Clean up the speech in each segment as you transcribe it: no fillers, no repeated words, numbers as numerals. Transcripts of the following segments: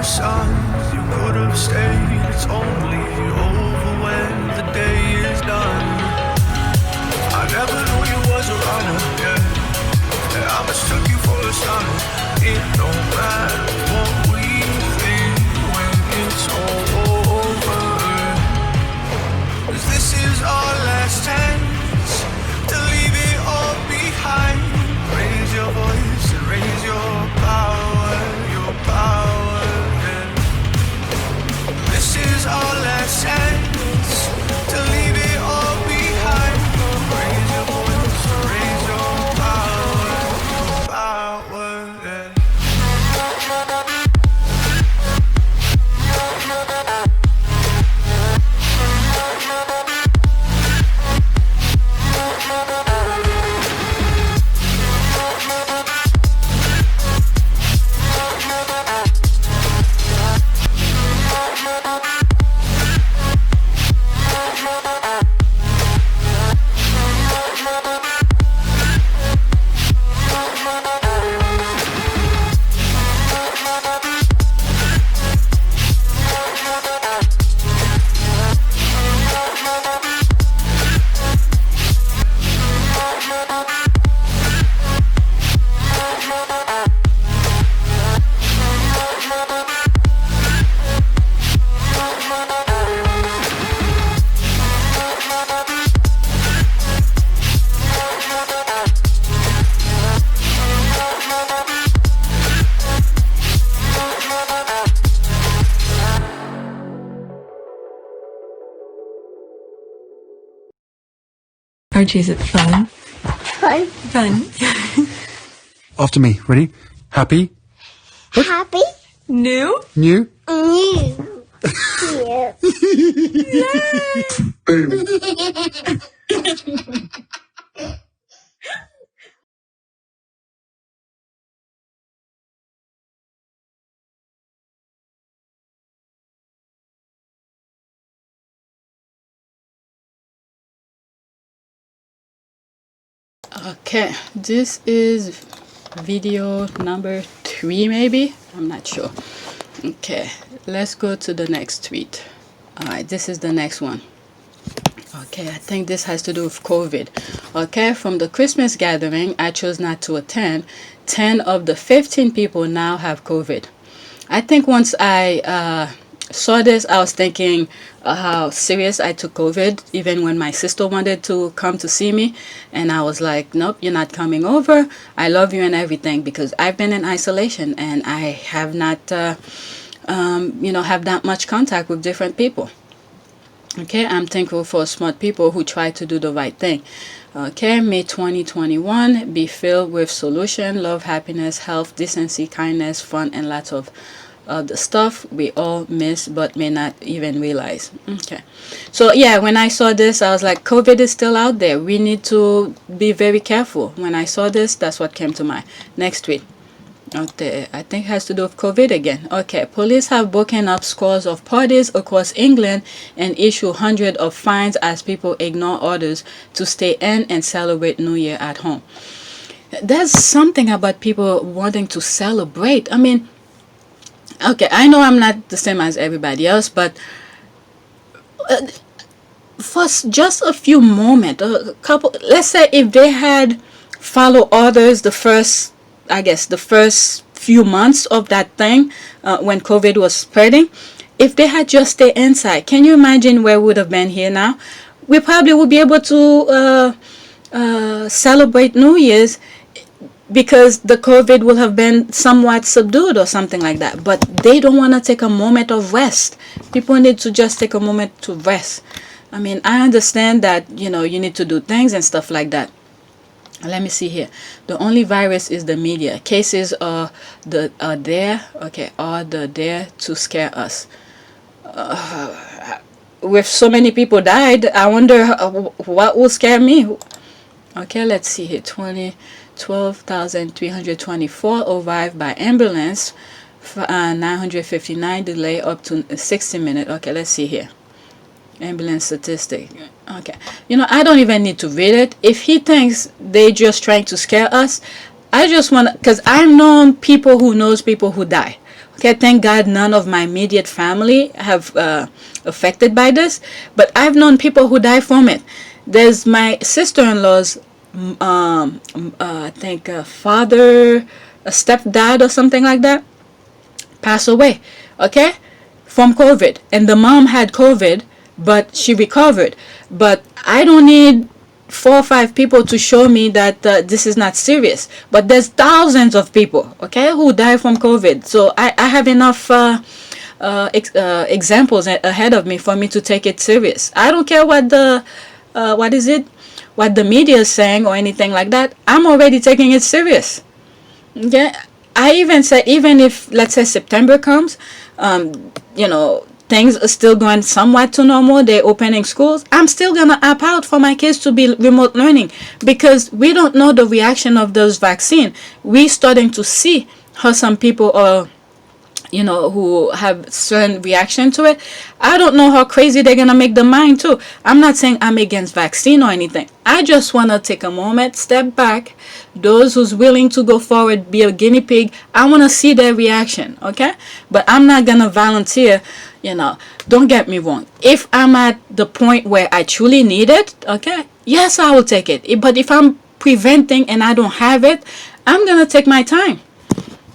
signs you could have stayed. It's only over when the day is done. I never knew you was a runner, yeah. I mistook you for a son. It don't matter what we think when it's all over. 'Cause this is our last chance to leave it all behind. Raise your voice and raise your power, yeah. This is our last chance to leave it all behind. Raise your voice and raise your power, yeah. Archie, is it fun? Fun. Fun. After me. Ready? Happy? Happy. New? New? New. Yeah. Boom. Okay, this is video number 3 maybe, I'm not sure. Okay, let's go to the next tweet. All right, this is the next one. Okay, I think this has to do with COVID. Okay, from the Christmas gathering I chose not to attend, 10 of the 15 people now have COVID. I think once I saw this, I was thinking how serious I took COVID, even when my sister wanted to come to see me, and I was like, nope, you're not coming over. I love you and everything, because I've been in isolation and I have not have that much contact with different people. Okay, I'm thankful for smart people who try to do the right thing. Okay, may 2021 be filled with solution, love, happiness, health, decency, kindness, fun, and lots of the stuff we all miss but may not even realize. Okay, so yeah, when I saw this, I was like, COVID is still out there. We need to be very careful. When I saw this, that's what came to mind. Next tweet. Okay, I think it has to do with COVID again. Okay, police have broken up scores of parties across England and issue hundreds of fines as people ignore orders to stay in and celebrate New Year at home. There's something about people wanting to celebrate. I mean, okay, I know I'm not the same as everybody else, but for just a few moments, a couple, let's say if they had followed orders the first few months of that thing, when COVID was spreading, if they had just stayed inside, can you imagine where we would have been here now? We probably would be able to celebrate New Year's, because the COVID will have been somewhat subdued or something like that. But they don't want to take a moment of rest. People need to just take a moment to rest. I mean, I understand that, you need to do things and stuff like that. Let me see here. The only virus is the media. Cases are there to scare us. With so many people died, I wonder what will scare me. Okay, let's see here. 12,324 arrived by ambulance, 959 delay up to 60 minutes. Okay, let's see here. Ambulance statistic. Okay, I don't even need to read it. If he thinks they just trying to scare us, I just want to, because I've known people who knows people who die. Okay, thank God none of my immediate family have affected by this, but I've known people who die from it. There's my sister-in-law's, I think, father, a stepdad or something like that, passed away, okay, from COVID. And the mom had COVID, but she recovered. But I don't need 4 or 5 people to show me that this is not serious. But there's thousands of people, okay, who die from COVID. So I have enough examples ahead of me for me to take it serious. I don't care what the what the media is saying or anything like that. I'm already taking it serious. Okay, I even said, even if, let's say, September comes, things are still going somewhat to normal, they're opening schools, I'm still gonna opt out for my kids to be remote learning, because we don't know the reaction of those vaccines. We're starting to see how some people are, who have certain reaction to it. I don't know how crazy they're gonna make the mind too. I'm not saying I'm against vaccine or anything. I just wanna take a moment, step back. Those who's willing to go forward, be a guinea pig, I wanna see their reaction, okay? But I'm not gonna volunteer, Don't get me wrong. If I'm at the point where I truly need it, okay, yes, I will take it. But if I'm preventing and I don't have it, I'm gonna take my time,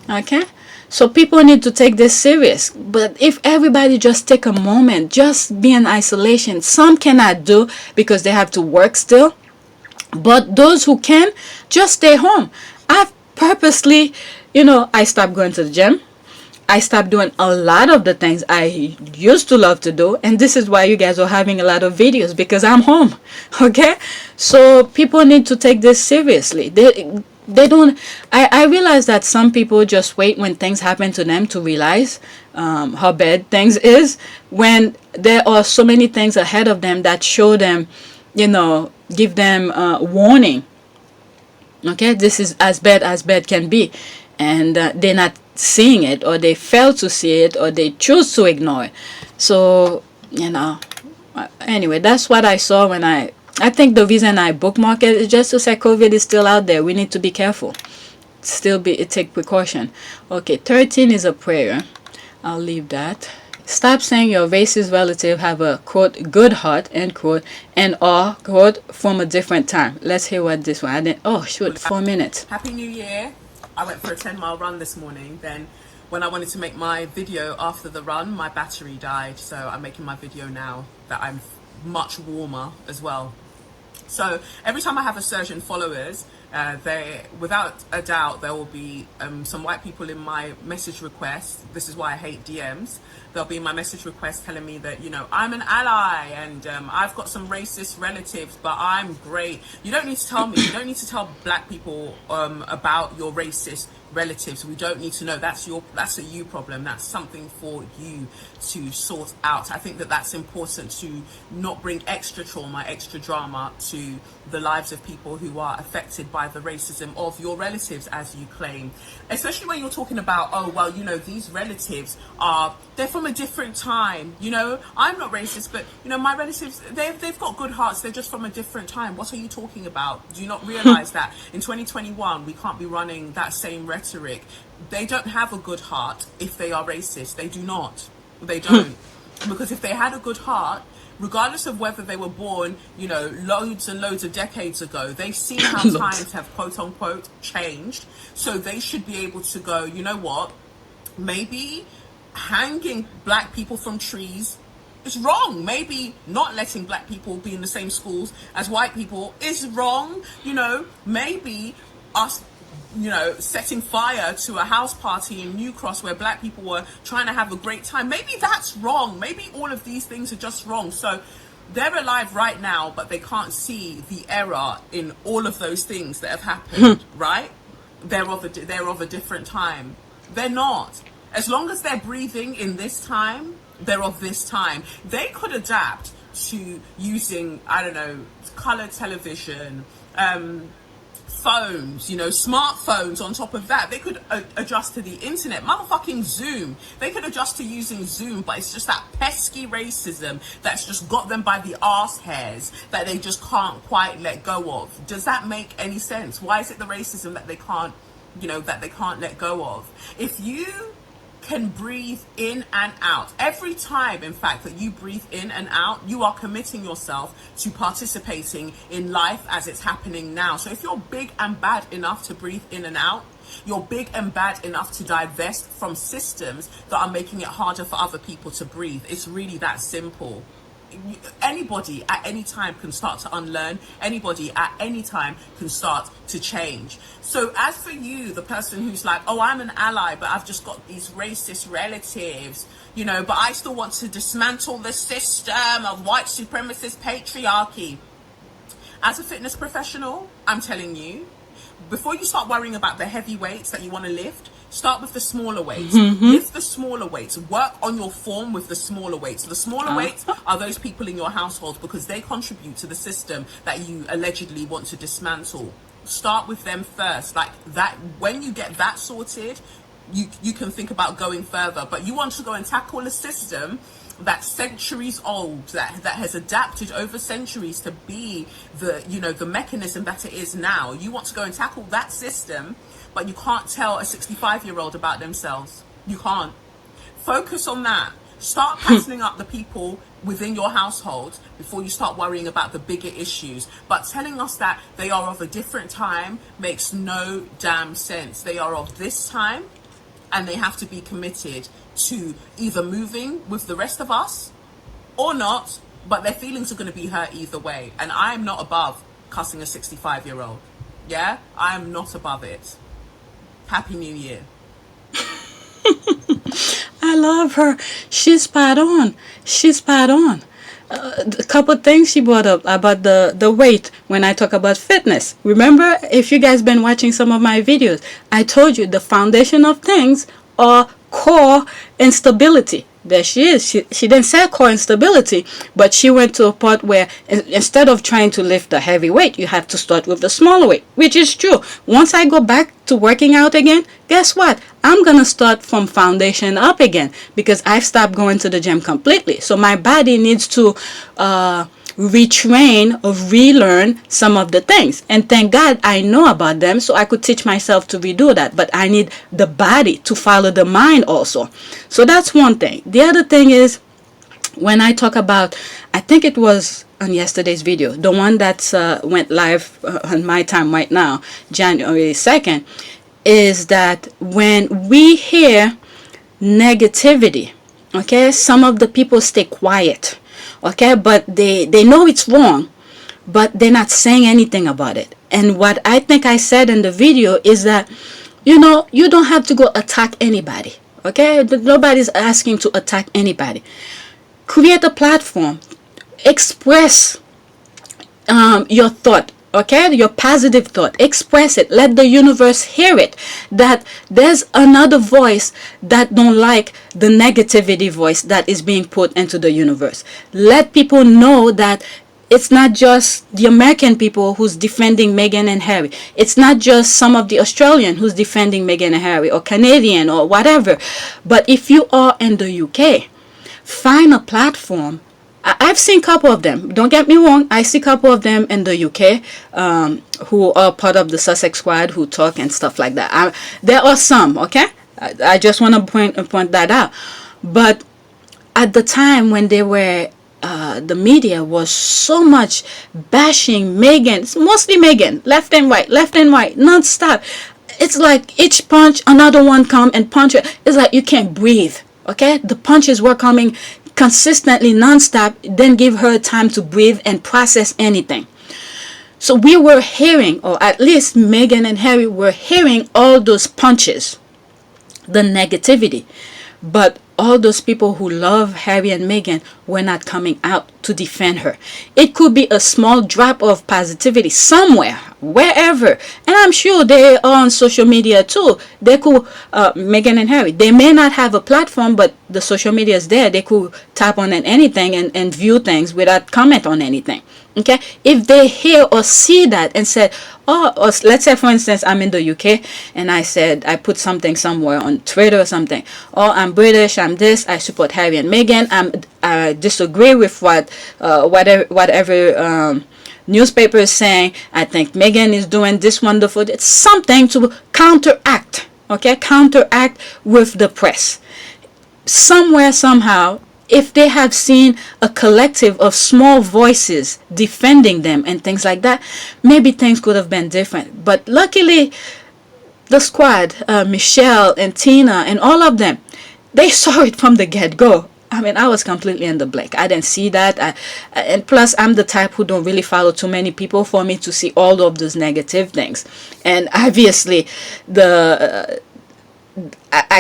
okay? So people need to take this serious. But if everybody just take a moment, just be in isolation. Some cannot do because they have to work still. But those who can, just stay home. I've purposely, I stopped going to the gym. I stopped doing a lot of the things I used to love to do. And this is why you guys are having a lot of videos, because I'm home. Okay? So people need to take this seriously. They don't. I realize that some people just wait when things happen to them to realize how bad things is, when there are so many things ahead of them that show them, give them warning. Okay, this is as bad can be, and they're not seeing it, or they fail to see it, or they choose to ignore it. So anyway, that's what I saw when I think the reason I bookmark it is just to say COVID is still out there. We need to be careful. Take precaution. Okay, 13 is a prayer. I'll leave that. Stop saying your racist relative have a, quote, good heart, end quote, and are, quote, from a different time. Let's hear what this one. I didn't, oh, shoot, 4 minutes. Happy New Year. I went for a 10-mile run this morning. Then when I wanted to make my video after the run, my battery died. So I'm making my video now that I'm much warmer as well. So every time I have a surge in followers, without a doubt, there will be some white people in my message request. This is why I hate DMs. There'll be in my message request telling me that, I'm an ally and I've got some racist relatives, but I'm great. You don't need to tell me. You don't need to tell black people about your racist relatives. We don't need to know. That's a you problem. That's something for you to sort out. I think that that's important, to not bring extra trauma, extra drama to the lives of people who are affected by the racism of your relatives, as you claim. Especially when you're talking about, oh, well, these relatives they're from a different time. I'm not racist, but my relatives, they've got good hearts. They're just from a different time. What are you talking about? Do you not realize that in 2021 we can't be running that same rhetoric? They don't have a good heart if they are racist. They do not. They don't. Because if they had a good heart, regardless of whether they were born, loads and loads of decades ago, they've seen how times have, quote unquote, changed. So they should be able to go, you know what, maybe hanging black people from trees is wrong. Maybe not letting black people be in the same schools as white people is wrong. Maybe us setting fire to a house party in New Cross where black people were trying to have a great time, maybe that's wrong. Maybe all of these things are just wrong. So they're alive right now, but they can't see the error in all of those things that have happened, right? They're of a different time. They're not. As long as they're breathing in this time, they're of this time. They could adapt to using, I don't know, color television, phones, smartphones. On top of that, they could adjust to the internet, motherfucking Zoom. They could adjust to using Zoom, but it's just that pesky racism that's just got them by the arse hairs that they just can't quite let go of. Does that make any sense? Why is it the racism that they can't let go of? If you can breathe in and out. Every time, in fact, that you breathe in and out, you are committing yourself to participating in life as it's happening now. So if you're big and bad enough to breathe in and out, you're big and bad enough to divest from systems that are making it harder for other people to breathe. It's really that simple. Anybody at any time can start to unlearn. Anybody at any time can start to change. So as for you, the person who's like, oh, I'm an ally, but I've just got these racist relatives, you know, but I still want to dismantle the system of white supremacist patriarchy. As a fitness professional, I'm telling you, before you start worrying about the heavy weights that you want to lift, start with the smaller weights. Lift the smaller weights. Work on your form with the smaller weights. The smaller weights are those people in your household because they contribute to the system that you allegedly want to dismantle. Start with them first. Like that, when you get that sorted, you can think about going further. But you want to go and tackle a system that's centuries old, that has adapted over centuries to be the, you know, the mechanism that it is now. You want to go and tackle that system, but you can't tell a 65-year-old about themselves. You can't. Focus on that. Start patterning up the people within your household before you start worrying about the bigger issues. But telling us that they are of a different time makes no damn sense. They are of this time, and they have to be committed to either moving with the rest of us or not, but their feelings are going to be hurt either way. And I'm not above cussing a 65-year-old. Yeah, I am not above it. Happy New Year. I love her. She's spot on. She's spot on. A couple things she brought up about the weight when I talk about fitness. Remember, if you guys been watching some of my videos, I told you the foundation of things are core and stability. There she is. She didn't say core and stability, but she went to a part where instead of trying to lift a heavy weight, you have to start with the smaller weight, which is true. Once I go back to working out again, guess what? I'm going to start from foundation up again because I've stopped going to the gym completely. So my body needs to retrain or relearn some of the things. And thank God I know about them so I could teach myself to redo that. But I need the body to follow the mind also. So that's one thing. The other thing is when I talk about, I think it was on yesterday's video, the one that went live on my time right now, January 2nd, is that when we hear negativity, okay, some of the people stay quiet, okay, but they know it's wrong, but they're not saying anything about it. And what I think I said in the video is that, you know, you don't have to go attack anybody, okay? Nobody's asking to attack anybody. Create a platform, express your thought, okay, your positive thought, express it, let the universe hear it, that there's another voice that don't like the negativity voice that is being put into the universe. Let people know that it's not just the American people who's defending Meghan and Harry. It's not just some of the Australian who's defending Meghan and Harry, or Canadian or whatever. But if you are in the UK, find a platform. I've seen a couple of them. Don't get me wrong. I see a couple of them in the UK who are part of the Sussex squad who talk and stuff like that. There are some, okay? I just want to point that out. But at the time when they were, the media was so much bashing Meghan, it's mostly Meghan, left and right, non-stop. It's like each punch, another one come and punch it. It's like you can't breathe, okay? The punches were coming consistently, non-stop, then give her time to breathe and process anything. So we were hearing, or at least Meghan and Harry were hearing all those punches, the negativity. But all those people who love Harry and Meghan were not coming out to defend her. It could be a small drop of positivity somewhere, wherever. And I'm sure they are on social media too. They could, Meghan and Harry, they may not have a platform, but the social media is there. They could tap on anything and view things without comment on anything. Okay, if they hear or see that and said, oh, or let's say for instance I'm in the UK and I said, I put something somewhere on Twitter or something, oh, I'm British, I'm this, I support Harry and Meghan, I disagree with whatever newspaper is saying, I think Meghan is doing this wonderful, it's something to counteract, okay, counteract with the press. Somewhere, somehow, if they have seen a collective of small voices defending them and things like that, maybe things could have been different. But luckily, the squad, Michelle and Tina and all of them, they saw it from the get-go. I mean, I was completely in the black. I didn't see that. And plus, I'm the type who don't really follow too many people for me to see all of those negative things. And obviously, I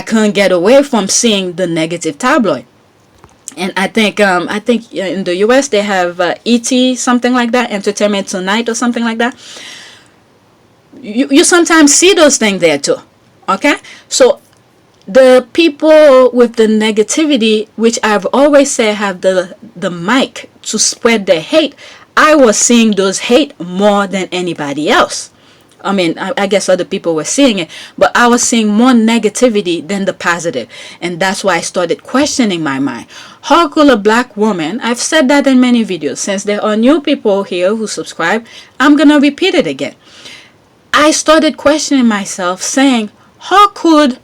couldn't get away from seeing the negative tabloid. And I think in the US they have ET, something like that, Entertainment Tonight or something like that. You sometimes see those things there too. Okay, so the people with the negativity, which I've always said have the mic to spread their hate, I was seeing those hate more than anybody else. I mean, I guess other people were seeing it, but I was seeing more negativity than the positive. And that's why I started questioning my mind. How could a black woman, I've said that in many videos, since there are new people here who subscribe, I'm going to repeat it again. I started questioning myself, saying, how could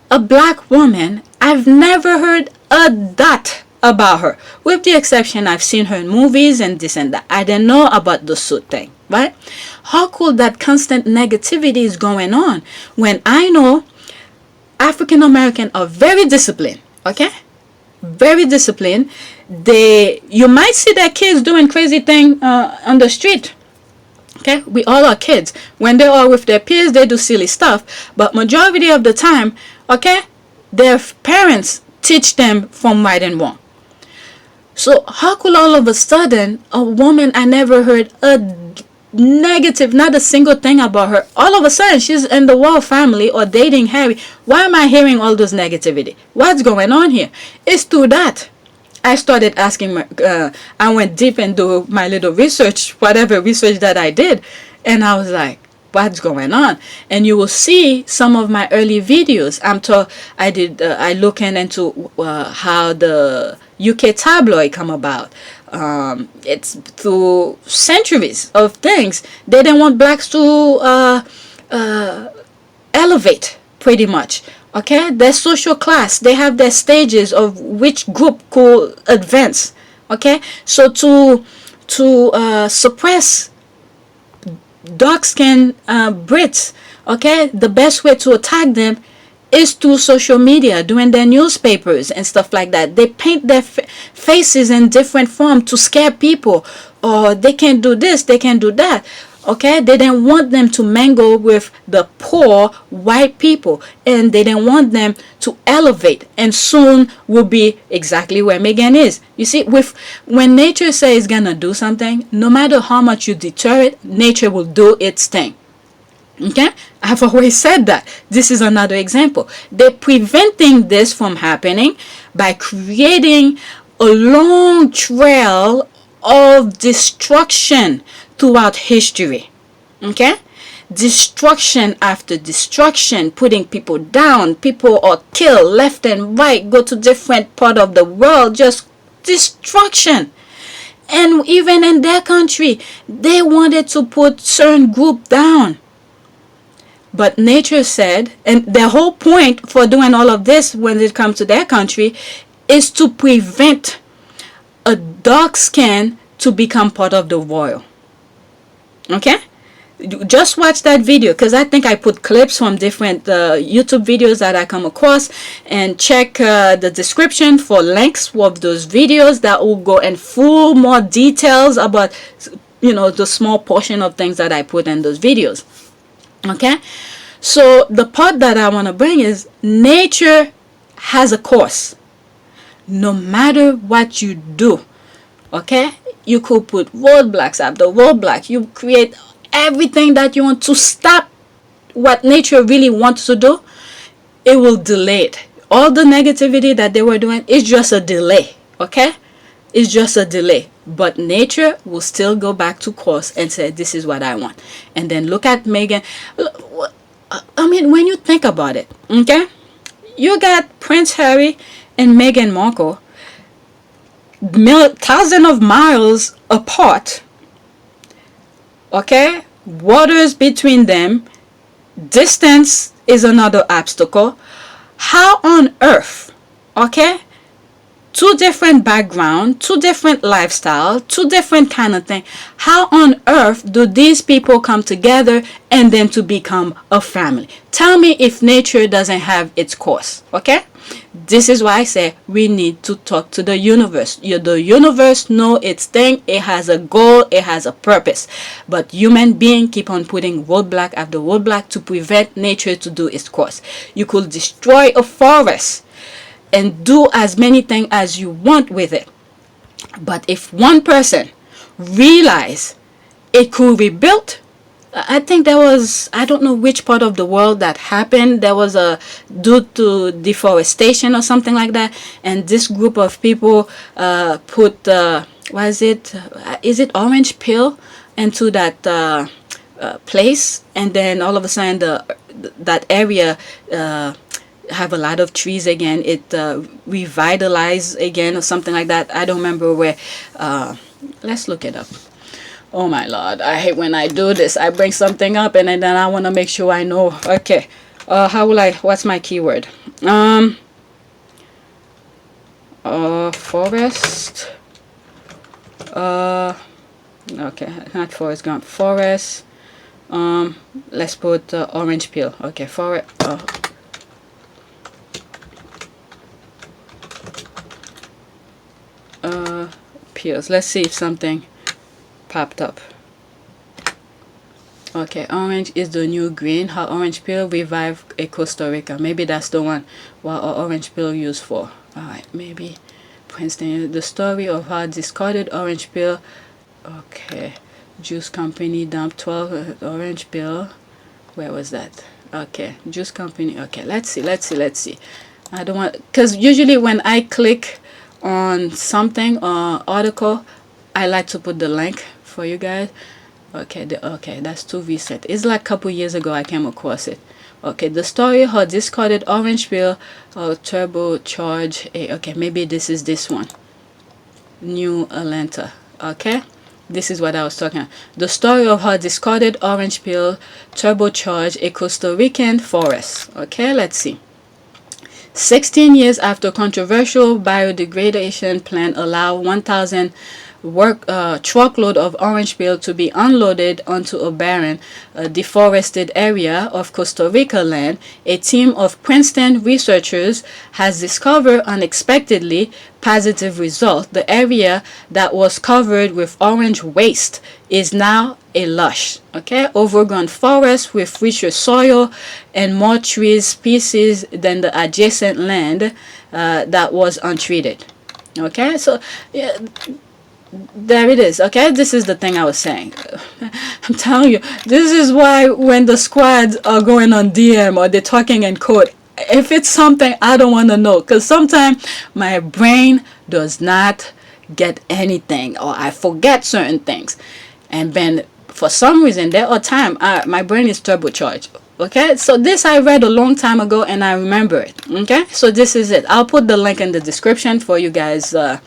a black woman, I've never heard a dot about her, with the exception I've seen her in movies and this and that. I didn't know about the suit thing, right? How could that constant negativity is going on when I know African Americans are very disciplined, okay? Very disciplined. You might see their kids doing crazy thing on the street. Okay, we all are kids. When they are with their peers, they do silly stuff. But majority of the time, okay, their parents teach them from right and wrong. So how could all of a sudden a woman I never heard a negative, not a single thing about her, all of a sudden she's in the royal family or dating Harry? Why am I hearing all this negativity? What's going on here? It's through that I started asking, I went deep into my little research, whatever research that I did, and I was like, what's going on? And you will see some of my early videos. I looking into how the UK tabloid come about. It's through centuries of things. They didn't want blacks to elevate, pretty much. Okay, their social class, they have their stages of which group could advance. Okay, so to suppress dark-skinned Brits, okay, the best way to attack them is through social media, doing their newspapers and stuff like that. They paint their faces in different form to scare people, or they can do this, they can do that. Okay, they didn't want them to mingle with the poor white people, and they didn't want them to elevate, and soon will be exactly where Meghan is. You see, when nature says it's gonna do something, no matter how much you deter it, nature will do its thing. Okay, I've always said that. This is another example. They're preventing this from happening by creating a long trail of destruction throughout history. Okay, destruction after destruction, putting people down. People are killed left and right, go to different part of the world, just destruction. And even in their country, they wanted to put certain group down. But nature said, and their whole point for doing all of this when it comes to their country is to prevent a dark skin to become part of the royal. Okay, just watch that video, because I think I put clips from different YouTube videos that I come across, and check the description for links of those videos that will go in full more details about, you know, the small portion of things that I put in those videos. Okay, so the part that I want to bring is nature has a course. No matter what you do, okay, you could put roadblocks after roadblocks. You create everything that you want to stop what nature really wants to do. It will delay it. All the negativity that they were doing is just a delay. Okay, it's just a delay. But nature will still go back to course and say, this is what I want. And then look at Meghan. I mean, when you think about it, okay, you got Prince Harry and Meghan Markle, thousands of miles apart. Okay, waters between them, distance is another obstacle. How on earth, okay, two different background, two different lifestyle, two different kind of thing, how on earth do these people come together and then to become a family? Tell me if nature doesn't have its course. Okay, this is why I say we need to talk to the universe. The universe know its thing. It has a goal, it has a purpose, but human being keep on putting roadblock after roadblock to prevent nature to do its course. You could destroy a forest and do as many things as you want with it, but if one person realize it could rebuild, I think there was, I don't know which part of the world that happened, there was a due to deforestation or something like that, and this group of people put what is it orange peel into that place, and then all of a sudden that area have a lot of trees again. It revitalized again or something like that. I don't remember where. Let's look it up. Oh my lord, I hate when I do this. I bring something up and then I want to make sure I know. Okay, how will I, what's my keyword? Forest. Okay, not forest gump, forest. Let's put orange peel. Okay, forest. Peels. Let's see if something popped up. Okay, orange is the new green. How orange peel revive a Costa Rica. Maybe that's the one. What orange peel used for? Alright, maybe Princeton. The story of how discarded orange peel. Okay, juice company dumped 12 orange peel. Where was that? Okay, juice company. Okay, let's see. I don't want, because usually when I click on something or article, I like to put the link for you guys. Okay, okay, that's too recent. It's like a couple years ago I came across it. Okay, the story how discarded orange peel or turbocharged. Okay, maybe this is this one. New Atlanta. Okay, this is what I was talking about. The story of how discarded orange peel turbocharged a Costa Rican forest. Okay, let's see. 16 years after controversial biodegradation plan allow 1,000 truckload of orange peel to be unloaded onto a barren, deforested area of Costa Rica land, a team of Princeton researchers has discovered unexpectedly positive result. The area that was covered with orange waste is now a lush, overgrown forest with richer soil and more tree species than the adjacent land that was untreated. Okay, so yeah, there it is. Okay, this is the thing I was saying. I'm telling you, this is why when the squads are going on DM or they're talking in code, if it's something I don't want to know, because sometimes my brain does not get anything or I forget certain things, and then for some reason there are times my brain is turbocharged. Okay, so this I read a long time ago and I remember it. Okay, so this is it. I'll put the link in the description for you guys to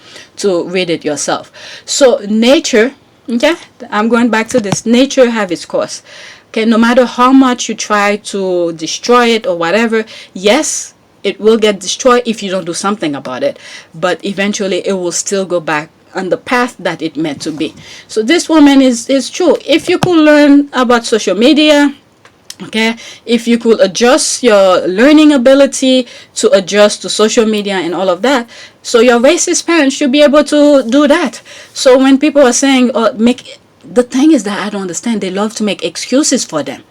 read it yourself. So nature, okay, I'm going back to this. Nature have its course. Okay, no matter how much you try to destroy it or whatever, yes, it will get destroyed if you don't do something about it, but eventually it will still go back on the path that it meant to be. So this woman is true. If you could learn about social media, okay, if you could adjust your learning ability to adjust to social media and all of that, so your racist parents should be able to do that. So when people are saying the thing is that I don't understand, they love to make excuses for them.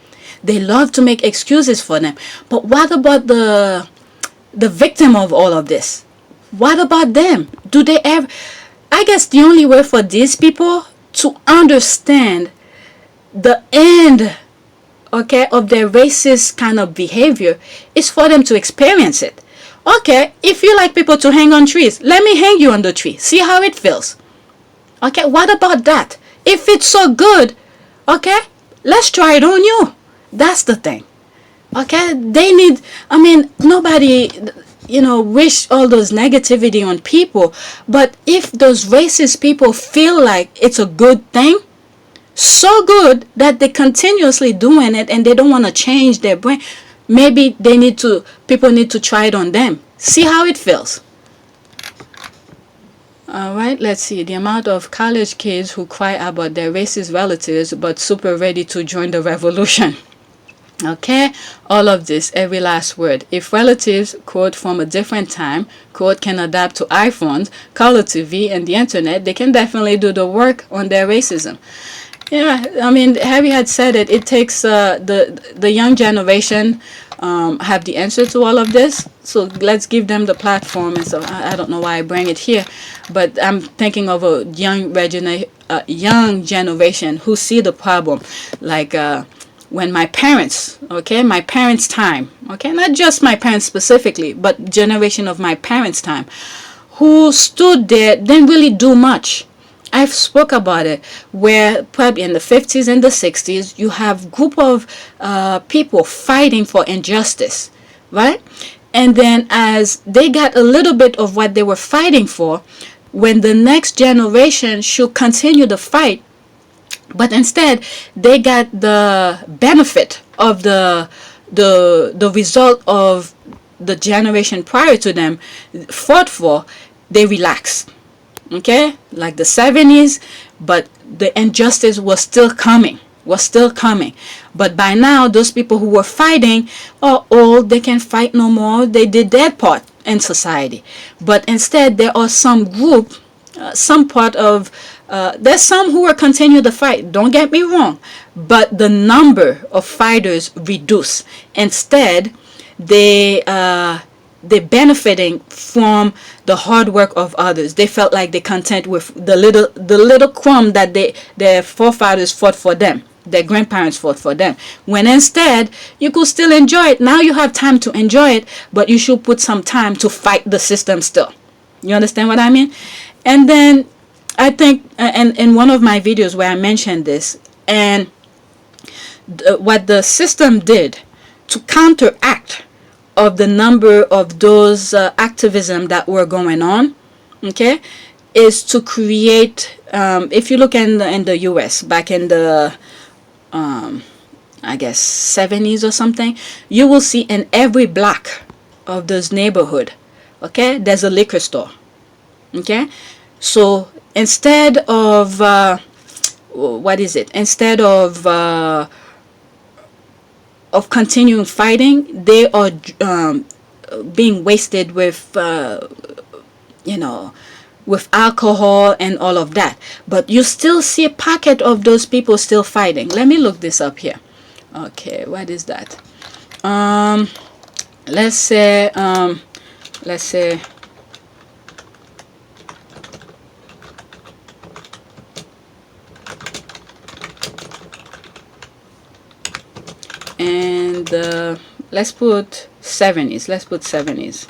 But what about the victim of all of this? What about them? Do they ever, I guess the only way for these people to understand the end, okay, of their racist kind of behavior is for them to experience it. Okay, if you like people to hang on trees, let me hang you on the tree. See how it feels. Okay, what about that? If it's so good, okay, let's try it on you. That's the thing. Okay, they need, I mean, nobody, wish all those negativity on people. But if those racist people feel like it's a good thing, so good that they're continuously doing it and they don't want to change their brain, maybe people need to try it on them, see how it feels. All right, let's see. The amount of college kids who cry about their racist relatives but super ready to join the revolution. Okay, all of this, every last word. If relatives, quote, from a different time, quote, can adapt to iPhones, color TV, and the internet, they can definitely do the work on their racism. Yeah, I mean, Harry had said it. It takes the young generation have the answer to all of this. So let's give them the platform. And so I don't know why I bring it here, but I'm thinking of a young generation who see the problem, like when my parents, okay, my parents' time, okay, not just my parents specifically, but generation of my parents' time, who stood there, didn't really do much. I've spoke about it, where probably in the 50s and the 60s, you have group of people fighting for injustice, right? And then as they got a little bit of what they were fighting for, when the next generation should continue the fight, but instead they got the benefit of the result of the generation prior to them fought for, they relaxed. Okay, like the 70s, but the injustice was still coming, but by now those people who were fighting are old, they can't fight no more, they did their part in society. But instead there are some group, some part of there's some who will continue the fight, don't get me wrong, but the number of fighters reduce. Instead they're benefiting from the hard work of others. They felt like they're content with the little crumb that their forefathers fought for them, their grandparents fought for them. When instead you could still enjoy it. Now you have time to enjoy it, but you should put some time to fight the system still. You understand what I mean? And then I think, and in one of my videos where I mentioned this, and what the system did to counteract of the number of those activism that were going on, okay, is to create, if you look in the US back in the I guess 70s or something, you will see in every block of those neighborhood, okay, there's a liquor store. Okay, so instead of instead of continuing fighting, they are being wasted with with alcohol and all of that. But you still see a pocket of those people still fighting. Let me look this up here. Okay, what is that? Let's say and let's put 70s. Let's put 70s.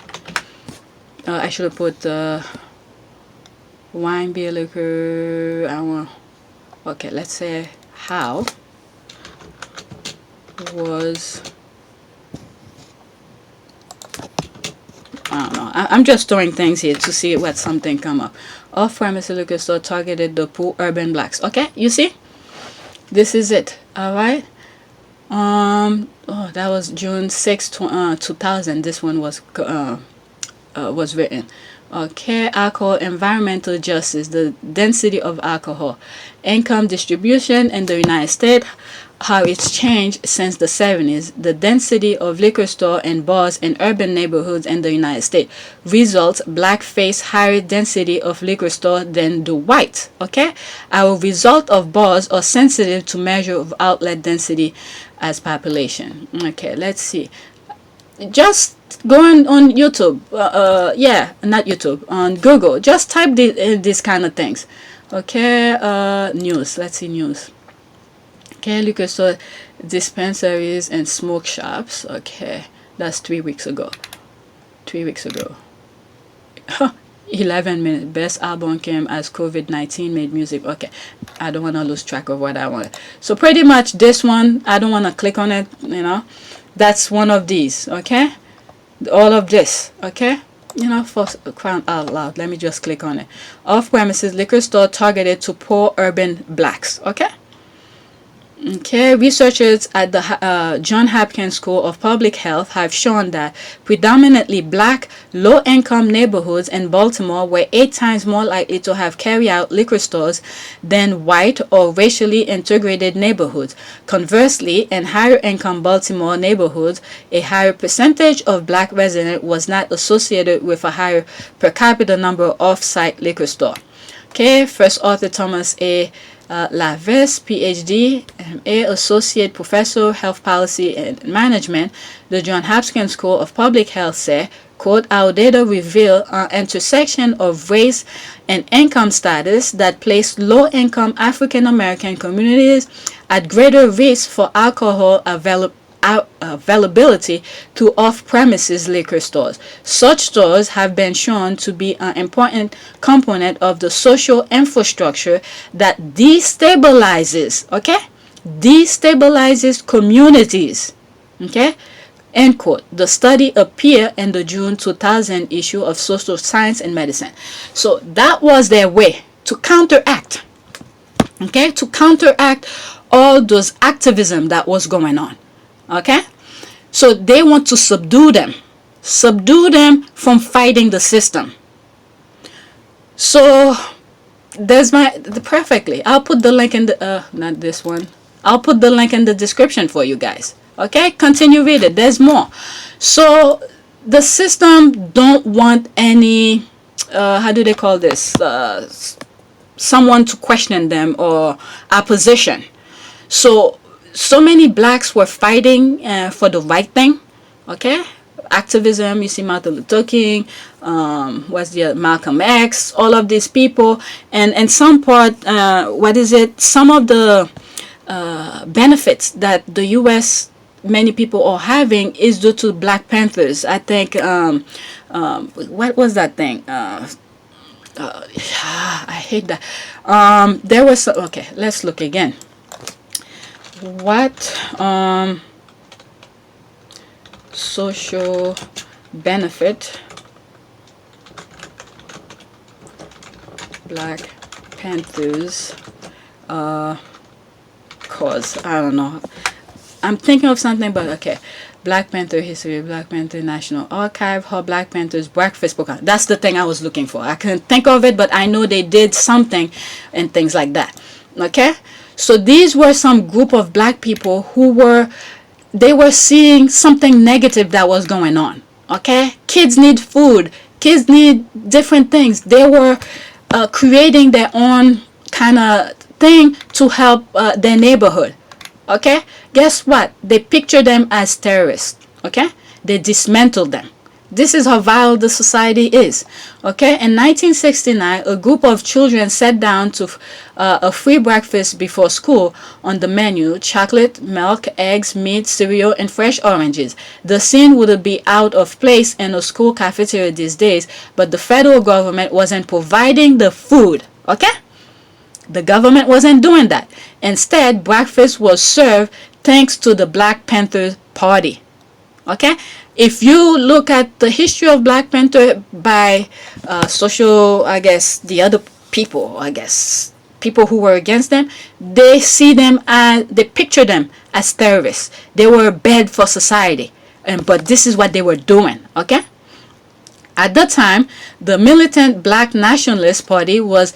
I should have put wine, beer, liquor. Okay, let's say how was, I don't know. I'm just throwing things here to see what something come up. Off-premise liquor store targeted the poor urban blacks. Okay, you see, this is it. All right. Oh, that was June 6, 2000. This one was written. Okay, alcohol, environmental justice, the density of alcohol, income distribution in the United States, how it's changed since the 70s, the density of liquor store and bars in urban neighborhoods in the United States. Results, black face higher density of liquor store than the white. Okay, our result of bars are sensitive to measure of outlet density as population. Okay, let's see. Just go on YouTube, yeah, not YouTube, on Google. Just type these kind of things. Okay, news. Let's see news. Okay, liquor store, dispensaries and smoke shops. Okay, that's 3 weeks ago. 3 weeks ago. 11 minutes. Best album came as COVID-19 made music. Okay, I don't want to lose track of what I want. So pretty much this one, I don't want to click on it, you know. That's one of these, okay? All of this, okay? You know, for crying out loud, let me just click on it. Off-premises liquor store targeted to poor urban blacks, okay? Okay, researchers at the Johns Hopkins School of Public Health have shown that predominantly black, low-income neighborhoods in Baltimore were 8 times more likely to have carry-out liquor stores than white or racially integrated neighborhoods. Conversely, in higher-income Baltimore neighborhoods, a higher percentage of black residents was not associated with a higher per capita number of off-site liquor stores. Okay, first author Thomas A. Lavis, PhD, MA, Associate Professor, Health Policy and Management, the Johns Hopkins School of Public Health said, quote, our data reveal an intersection of race and income status that place low-income African-American communities at greater risk for alcohol availability to off-premises liquor stores. Such stores have been shown to be an important component of the social infrastructure that destabilizes, okay? Destabilizes communities, okay? End quote. The study appeared in the June 2000 issue of Social Science and Medicine. So that was their way to counteract, okay? To counteract all those activism that was going on. Okay, so they want to subdue them from fighting the system. So there's perfectly. I'll put the link in the not this one. I'll put the link in the description for you guys. Okay, continue read it. There's more. So the system don't want any how do they call this? Someone to question them or opposition. So many blacks were fighting for the right thing, okay? Activism, you see Martin Luther King, Malcolm X, all of these people. And some part, some of the benefits that the U.S. many people are having is due to Black Panthers. I think, what was that thing? I hate that. There was, okay, let's look again. What social benefit Black Panthers cause? I don't know. I'm thinking of something, but okay. Black Panther history, Black Panther National Archive, how Black Panthers breakfast program. That's the thing I was looking for. I couldn't think of it, but I know they did something and things like that. Okay. So these were some group of black people who were seeing something negative that was going on. Okay, kids need food, kids need different things. They were creating their own kind of thing to help their neighborhood. Okay, guess what? They picture them as terrorists. Okay, they dismantled them. This is how vile the society is. Okay, in 1969, a group of children sat down to a free breakfast before school. On the menu, chocolate, milk, eggs, meat, cereal, and fresh oranges. The scene would be out of place in a school cafeteria these days, but the federal government wasn't providing the food. Okay, the government wasn't doing that. Instead, breakfast was served thanks to the Black Panther Party. Okay, if you look at the history of Black Panther by social, I guess, the other people, I guess, people who were against them, they see them as, they picture them as terrorists. They were bad for society, but this is what they were doing. Okay. At the time, the militant Black Nationalist Party was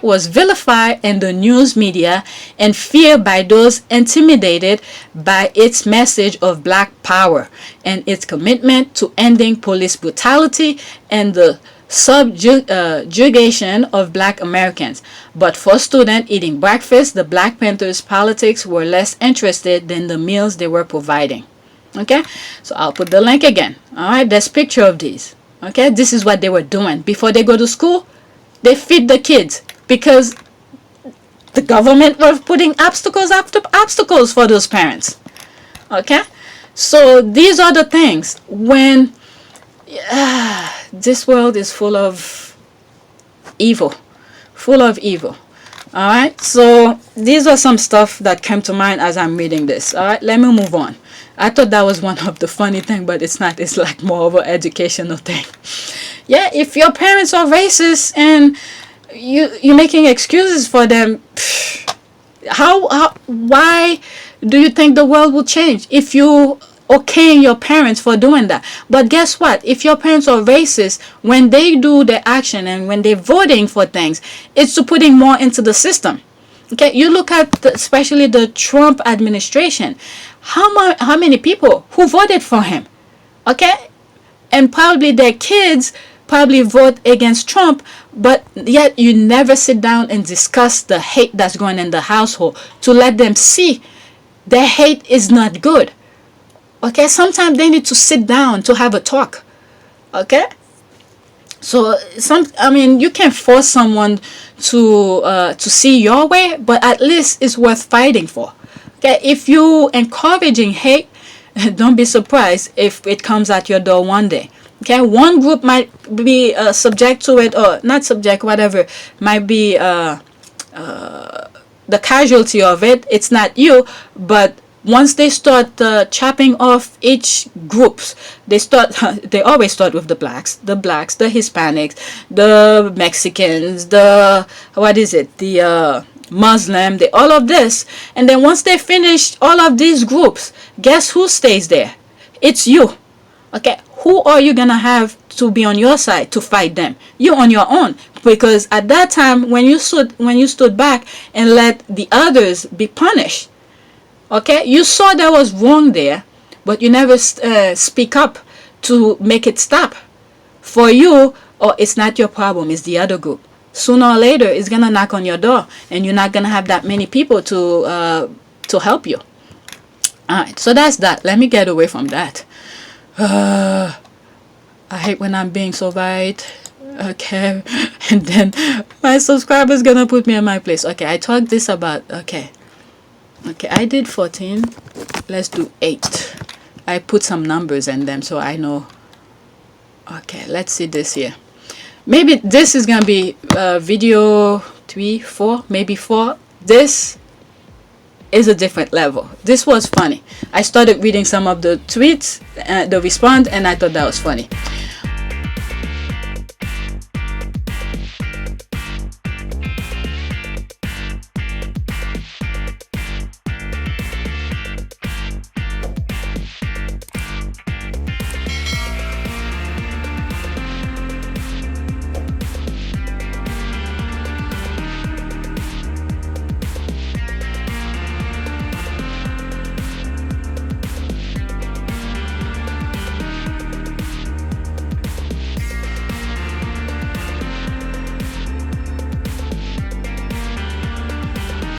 was vilified in the news media and feared by those intimidated by its message of Black power and its commitment to ending police brutality and the subjugation of Black Americans. But for students eating breakfast, the Black Panthers' politics were less interested than the meals they were providing. Okay, so I'll put the link again. All right, there's a picture of these. Okay, this is what they were doing before they go to school. They feed the kids because the government was putting obstacles after obstacles for those parents. Okay, so these are the things when this world is full of evil, full of evil. All right, so these are some stuff that came to mind as I'm reading this. All right, let me move on. I thought that was one of the funny things, but it's not. It's like more of an educational thing. Yeah, if your parents are racist and you're making excuses for them, Why do you think the world will change if you okaying your parents for doing that? But guess what? If your parents are racist, when they do their action and when they're voting for things, it's to putting more into the system. Okay, you look at especially the Trump administration. How many people who voted for him? Okay, and probably their kids probably vote against Trump, but yet you never sit down and discuss the hate that's going in the household to let them see their hate is not good. Okay, sometimes they need to sit down to have a talk. Okay, so you can force someone to see your way, but at least it's worth fighting for. Okay, if you encouraging hate, don't be surprised if it comes at your door one day. Okay, one group might be subject to it, or not subject, whatever, might be the casualty of it. It's not you, but once they start chopping off each groups, they always start with the blacks, the Hispanics, the Mexicans, the Muslim, all of this. And then once they finish all of these groups, guess who stays there? It's you. Okay, who are you gonna have to be on your side to fight them? You on your own, because at that time when you stood back and let the others be punished, okay, you saw that was wrong there, but you never speak up to make it stop. For you, it's not your problem, it's the other group. Sooner or later, it's gonna knock on your door, and you're not gonna have that many people to help you. All right, so that's that. Let me get away from that. I hate when I'm being so right. Okay, and then my subscriber's gonna put me in my place. Okay, I talked this about. Okay, I did 14. Let's do 8. I put some numbers in them so I know. Okay, let's see this here. Maybe this is gonna be video 3, 4, maybe 4. This is a different level. This was funny. I started reading some of the tweets, the response, and I thought that was funny.